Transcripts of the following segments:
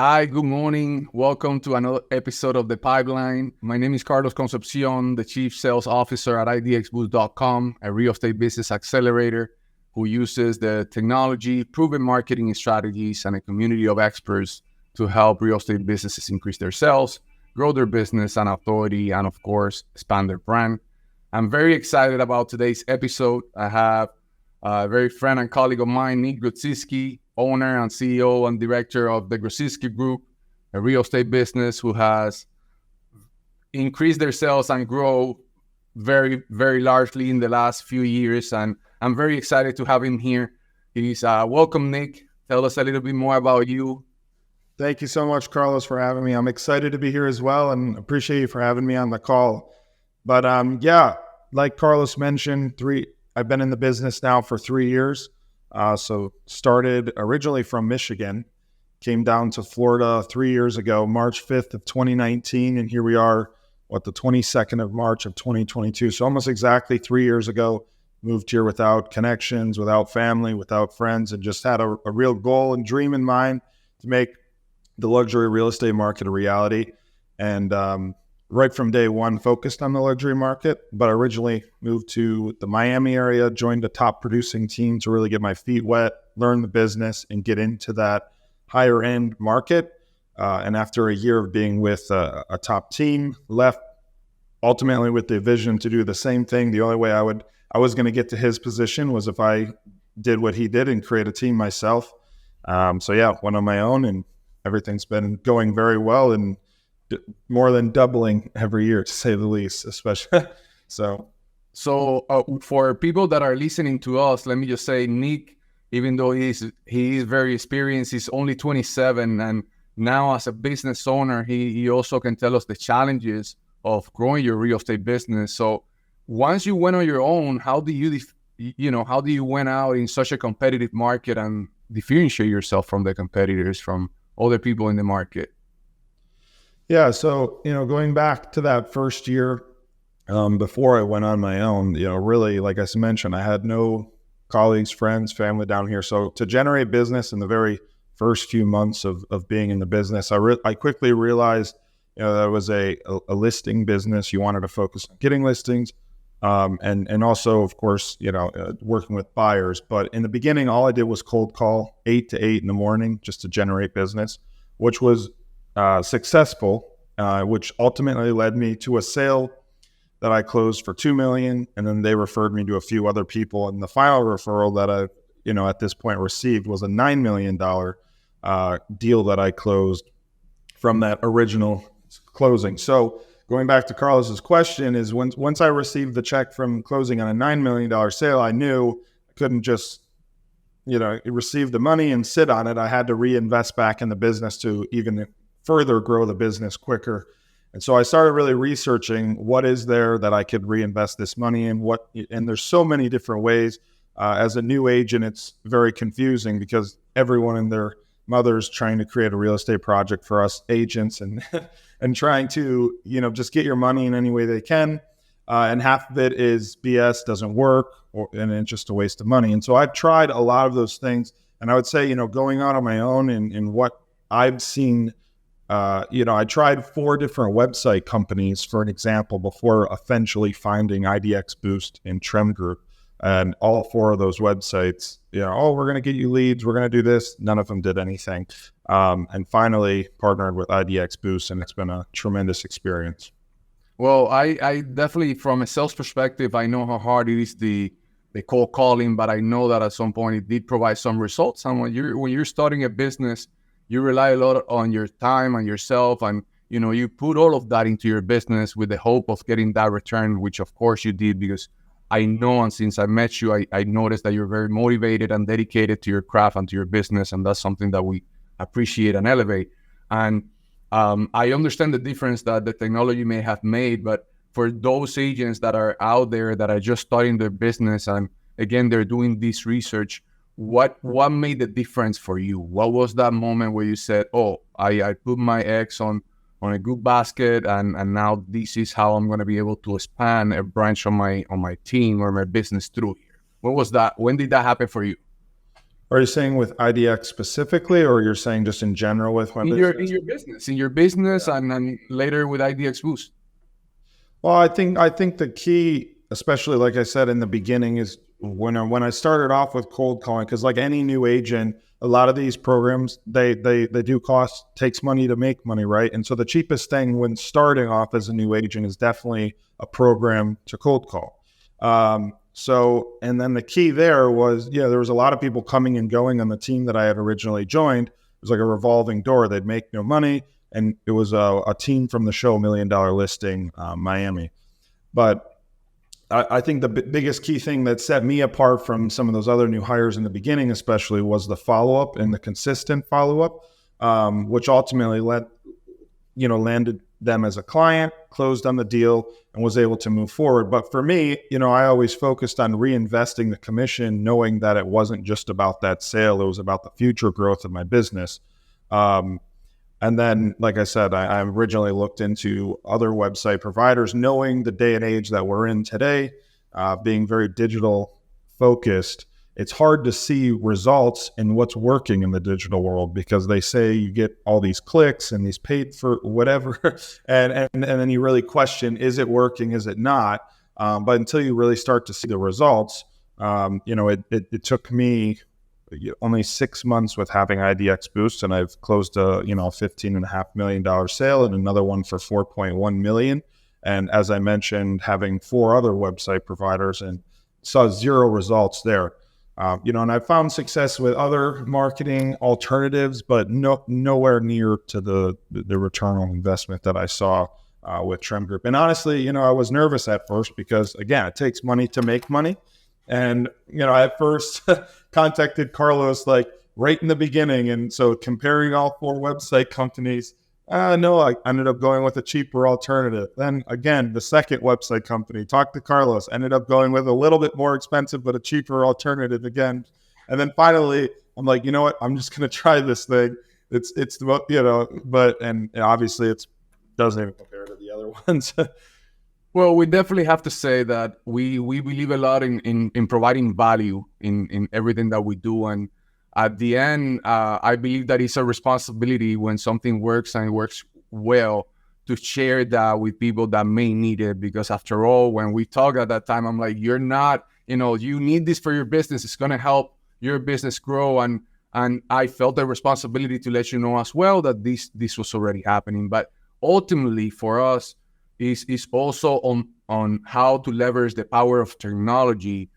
Hi, good morning. Welcome to another episode of The Pipeline. My name is Carlos Concepcion, the Chief Sales Officer at idxboost.com, a real estate business accelerator who uses the technology, proven marketing strategies, and a community of experts to help real estate businesses increase their sales, grow their business and authority, and of course, expand their brand. I'm very excited about today's episode. I have a very friend and colleague of mine, Nick Grodzicki, owner and CEO and director of the Grodzicki Group, a real estate business who has increased their sales and grow very, very largely in the last few years. And I'm very excited to have him here. He's welcome, Nick. Tell us a little bit more about you. Thank you so much, Carlos, for having me. I'm excited to be here as well and appreciate you for having me on the call. But like Carlos mentioned, I've been in the business now for 3 years. So started originally from Michigan, came down to Florida 3 years ago, March 5th of 2019. And here we are, the 22nd of March of 2022. So almost exactly 3 years ago, moved here without connections, without family, without friends, and just had a real goal and dream in mind to make the luxury real estate market a reality. And right from day one, focused on the luxury market, but originally moved to the Miami area, joined a top producing team to really get my feet wet, learn the business, and get into that higher end market. And after a year of being with a top team, left ultimately with the vision to do the same thing. The only way I was going to get to his position was if I did what he did and create a team myself. Went on my own, and everything's been going very well and more than doubling every year, to say the least, especially. So for people that are listening to us, let me just say, Nick, even though he is very experienced, he's only 27, and now as a business owner, he also can tell us the challenges of growing your real estate business. So once you went on your own, how do you went out in such a competitive market and differentiate yourself from the competitors, from other people in the market? Yeah, so, going back to that first year, before I went on my own, really, like I mentioned, I had no colleagues, friends, family down here. So to generate business in the very first few months of being in the business, I quickly realized, that it was a listing business. You wanted to focus on getting listings, and also, of course, working with buyers. But in the beginning, all I did was cold call 8 to 8 in the morning just to generate business, which was successful, which ultimately led me to a sale that I closed for $2 million, and then they referred me to a few other people. And the final referral that I, at this point received was a $9 million deal that I closed from that original closing. So going back to Carlos's question is, once I received the check from closing on a $9 million sale, I knew I couldn't just receive the money and sit on it. I had to reinvest back in the business to even further grow the business quicker. And so I started really researching what is there that I could reinvest this money in, and there's so many different ways. As a new agent, it's very confusing because everyone and their mother's trying to create a real estate project for us agents and and trying to, just get your money in any way they can. And half of it is BS, doesn't work, and it's just a waste of money. And so I've tried a lot of those things. And I would say, going out on my own and what I've seen, I tried 4 different website companies, for an example, before eventually finding IDX Boost and TREMGroup. And all 4 of those websites, we're going to get you leads, we're going to do this. None of them did anything. And finally partnered with IDX Boost, and it's been a tremendous experience. Well, I definitely, from a sales perspective, I know how hard it is the cold calling, but I know that at some point it did provide some results. And when you're starting a business, you rely a lot on your time and yourself, and you put all of that into your business with the hope of getting that return, which of course you did, because I know, and since I met you, I noticed that you're very motivated and dedicated to your craft and to your business, and that's something that we appreciate and elevate. And I understand the difference that the technology may have made, but for those agents that are out there that are just starting their business, and again, they're doing this research, what made the difference for you? What was that moment where you said, oh, I put my eggs on a good basket, and now this is how I'm going to be able to expand a branch on my team or my business through here? What was that? When did that happen for you? Are you saying with IDX specifically, or you're saying just in general with my in business? your business, and later with IDX Boost? Well, I think the key, especially like I said in the beginning, is when I started off with cold calling, because like any new agent, a lot of these programs they do cost, takes money to make money, right? And so the cheapest thing when starting off as a new agent is definitely a program to cold call. So, and then the key there was, there was a lot of people coming and going on the team that I had originally joined. It was like a revolving door. They'd make no money. And it was a team from the show, $1 Million Listing, Miami. But I think the biggest key thing that set me apart from some of those other new hires in the beginning, especially, was the follow-up and the consistent follow-up, which ultimately landed them as a client, closed on the deal, and was able to move forward. But for me, I always focused on reinvesting the commission, knowing that it wasn't just about that sale. It was about the future growth of my business. And then, like I said, I originally looked into other website providers, knowing the day and age that we're in today, being very digital focused. It's hard to see results in what's working in the digital world, because they say you get all these clicks and these paid for whatever, and then you really question, is it working, is it not? But until you really start to see the results, it took me only 6 months with having IDX Boost, and I've closed a $15.5 million sale and another one for $4.1 million. And as I mentioned, having 4 other website providers, and saw 0 results there. And I found success with other marketing alternatives, but nowhere near to the return on investment that I saw with TREMGroup. And honestly, I was nervous at first because, again, it takes money to make money. And, I at first contacted Carlos like right in the beginning. And so comparing all 4 website companies, no, I ended up going with a cheaper alternative. Then again, the second website company, talked to Carlos, ended up going with a little bit more expensive, but a cheaper alternative again. And then finally, I'm like, you know what? I'm just going to try this thing. It's and obviously it doesn't even compare to the other ones. Well, we definitely have to say that we believe a lot in providing value in everything that we do. And at the end, I believe that it's a responsibility when something works and it works well to share that with people that may need it. Because after all, when we talk at that time, I'm like, you're not, you need this for your business. It's going to help your business grow. And I felt the responsibility to let you know as well that this was already happening. But ultimately for us, is also on how to leverage the power of technology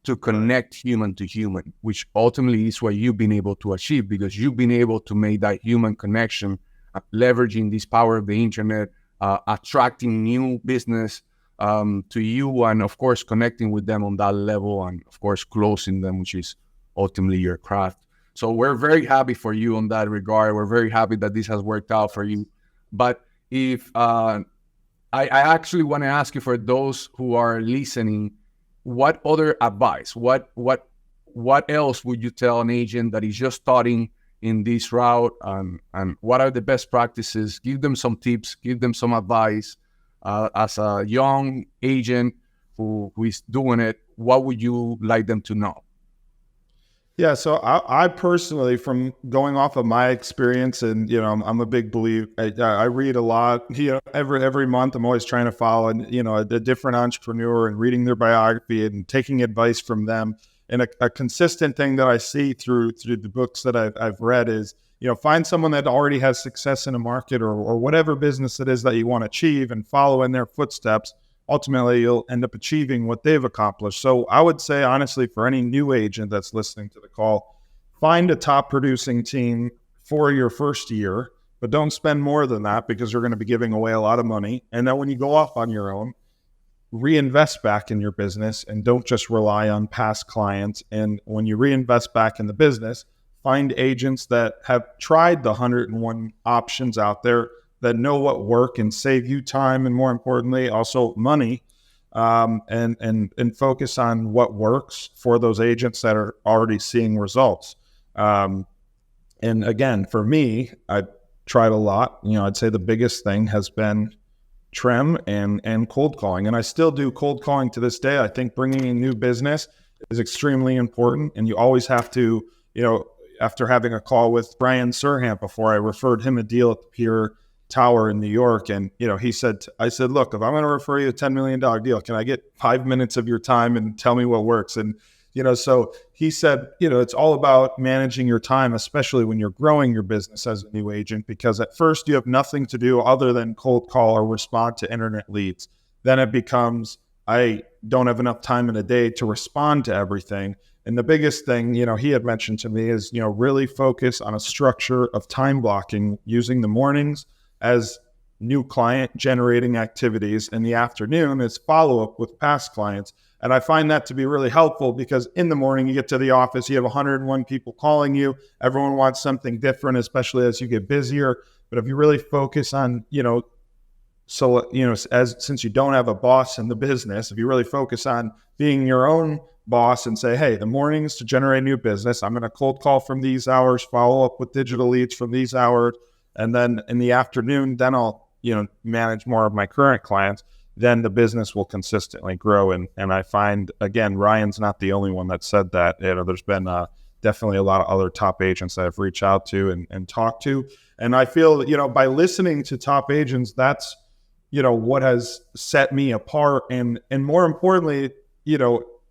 to connect human to human, which ultimately is what you've been able to achieve, because you've been able to make that human connection, leveraging this power of the internet, attracting new business to you, and of course connecting with them on that level, and of course closing them, which is ultimately your craft. So we're very happy for you on that regard. We're very happy that this has worked out for you. But if I actually want to ask you, for those who are listening, what other advice, what else would you tell an agent that is just starting in this route, and what are the best practices? Give them some tips, give them some advice. As a young agent who is doing it, what would you like them to know? Yeah, so I personally, from going off of my experience, and I'm a big believer. I read a lot. Every month I'm always trying to follow, a different entrepreneur and reading their biography and taking advice from them. And a consistent thing that I see through the books that I've read is, find someone that already has success in a market or whatever business it is that you want to achieve, and follow in their footsteps. Ultimately, you'll end up achieving what they've accomplished. So I would say, honestly, for any new agent that's listening to the call, find a top producing team for your first year, but don't spend more than that, because you're going to be giving away a lot of money. And then when you go off on your own, reinvest back in your business, and don't just rely on past clients. And when you reinvest back in the business, find agents that have tried the 101 options out there, that know what work and save you time, and more importantly, also money, and focus on what works for those agents that are already seeing results. And again, for me, I tried a lot. I'd say the biggest thing has been Trem and cold calling, and I still do cold calling to this day. I think bringing in new business is extremely important, and you always have to after having a call with Brian Surham before, I referred him a deal at the Pier Tower in New York. And, I said, look, if I'm going to refer you a $10 million deal, can I get 5 minutes of your time and tell me what works? And, so he said, it's all about managing your time, especially when you're growing your business as a new agent, because at first you have nothing to do other than cold call or respond to internet leads. Then it becomes, I don't have enough time in a day to respond to everything. And the biggest thing, he had mentioned to me is, really focus on a structure of time blocking, using the mornings as new client generating activities, and the afternoon as follow-up with past clients. And I find that to be really helpful, because in the morning you get to the office, you have 101 people calling you. Everyone wants something different, especially as you get busier. But if you really focus on, since you don't have a boss in the business, if you really focus on being your own boss and say, hey, the mornings to generate new business, I'm going to cold call from these hours, follow up with digital leads from these hours. And then in the afternoon, then I'll, manage more of my current clients. Then the business will consistently grow. And I find, again, Ryan's not the only one that said that. There's been definitely a lot of other top agents that I've reached out to and talked to. And I feel, by listening to top agents, that's, what has set me apart. And more importantly,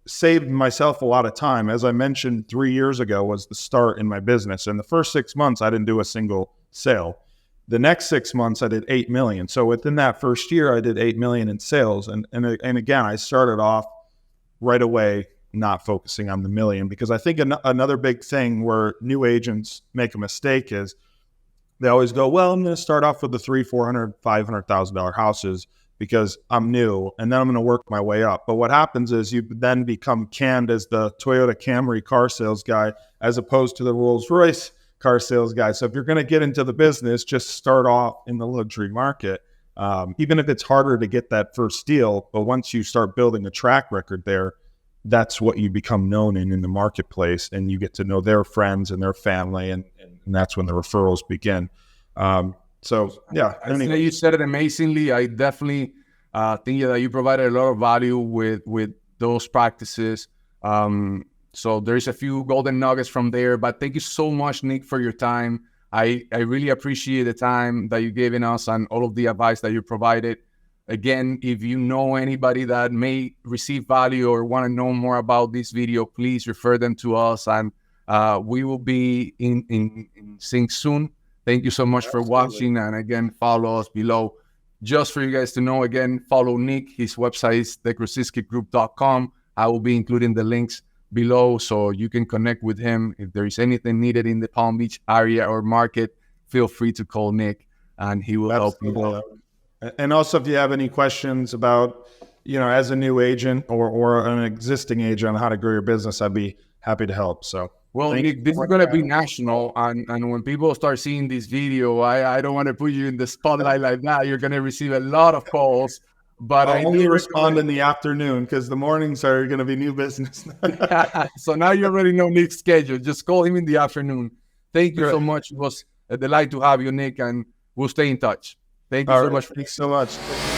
saved myself a lot of time. As I mentioned, 3 years ago was the start in my business. In the first 6 months, I didn't do a single sale. The next 6 months, I did 8 million. So within that first year, I did 8 million in sales. And again, I started off right away not focusing on the million, because I think another big thing where new agents make a mistake is they always go, well, I'm going to start off with the $300,000, $400,000, $500,000 houses because I'm new, and then I'm going to work my way up. But what happens is you then become canned as the Toyota Camry car sales guy, as opposed to the Rolls-Royce car sales guy. So if you're going to get into the business, just start off in the luxury market, even if it's harder to get that first deal. But once you start building a track record there, that's what you become known in the marketplace, and you get to know their friends and their family, and that's when the referrals begin. So yeah, anyway. You said it amazingly. I definitely think that you provided a lot of value with those practices. So there's a few golden nuggets from there, but thank you so much, Nick, for your time. I really appreciate the time that you've given us and all of the advice that you provided. Again, if you know anybody that may receive value or want to know more about this video, please refer them to us, and we will be in sync soon. Thank you so much for watching, and again, follow us below. Just for you guys to know, again, follow Nick. His website is thegrodzickigroup.com. I will be including the links below so you can connect with him. If there is anything needed in the Palm Beach area or market, feel free to call Nick and he will help you. And also, if you have any questions about, as a new agent or an existing agent on how to grow your business, I'd be happy to help. So, well, Nick, this is going to be national. And when people start seeing this video, I don't want to put you in the spotlight like that. You're going to receive a lot of calls. But I only respond in the afternoon, because the mornings are going to be new business. So now you already know Nick's schedule. Just call him in the afternoon. Thank you so much. It was a delight to have you, Nick, and we'll stay in touch. Thank you so much. Thanks so much.